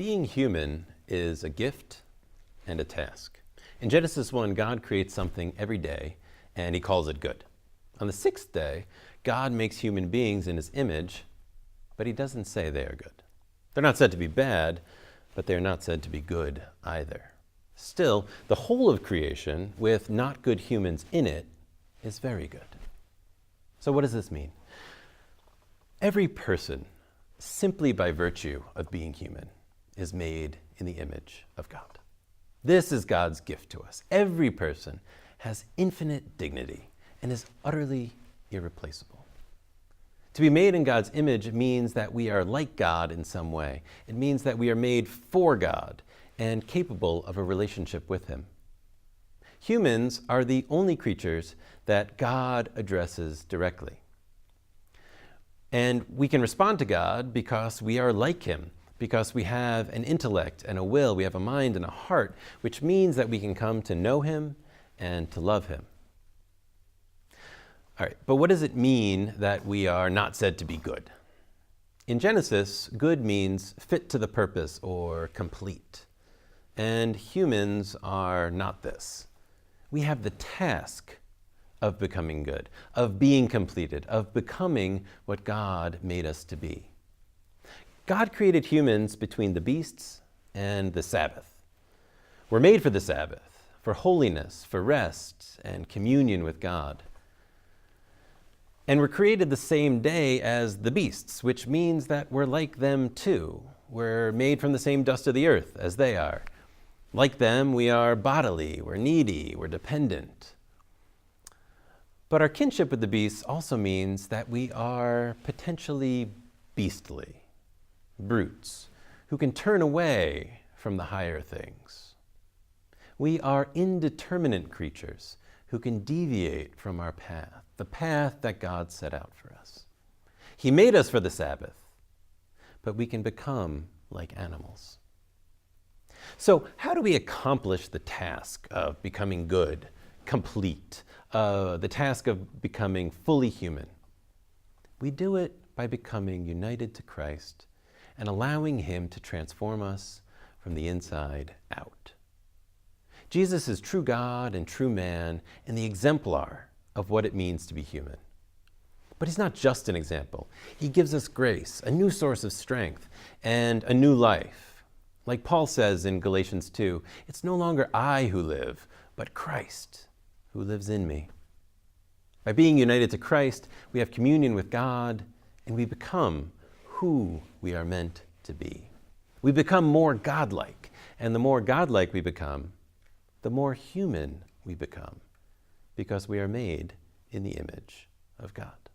Being human is a gift and a task. In Genesis 1, God creates something every day, and he calls it good. On the sixth day, God makes human beings in his image, but he doesn't say they are good. They're not said to be bad, but they're not said to be good either. Still, the whole of creation, with not good humans in it, is very good. So what does this mean? Every person, simply by virtue of being human, is made in the image of God. This is God's gift to us. Every person has infinite dignity and is utterly irreplaceable. To be made in God's image means that we are like God in some way. It means that we are made for God and capable of a relationship with him. Humans are the only creatures that God addresses directly. And we can respond to God because we are like him, because we have an intellect and a will, we have a mind and a heart, which means that we can come to know him and to love him. All right, but what does it mean that we are not said to be good? In Genesis, good means fit to the purpose or complete. And humans are not this. We have the task of becoming good, of being completed, of becoming what God made us to be. God created humans between the beasts and the Sabbath. We're made for the Sabbath, for holiness, for rest, and communion with God. And we're created the same day as the beasts, which means that we're like them too. We're made from the same dust of the earth as they are. Like them, we are bodily, we're needy, we're dependent. But our kinship with the beasts also means that we are potentially beastly, brutes, who can turn away from the higher things. We are indeterminate creatures who can deviate from our path, the path that God set out for us. He made us for the Sabbath, but we can become like animals. So how do we accomplish the task of becoming good, complete, the task of becoming fully human? We do it by becoming united to Christ and allowing him to transform us from the inside out. Jesus is true God and true man and the exemplar of what it means to be human. But he's not just an example. He gives us grace, a new source of strength, and a new life. Like Paul says in Galatians 2, it's no longer I who live, but Christ who lives in me. By being united to Christ, we have communion with God, and we become who we are meant to be. We become more godlike, and the more godlike we become, the more human we become, because we are made in the image of God.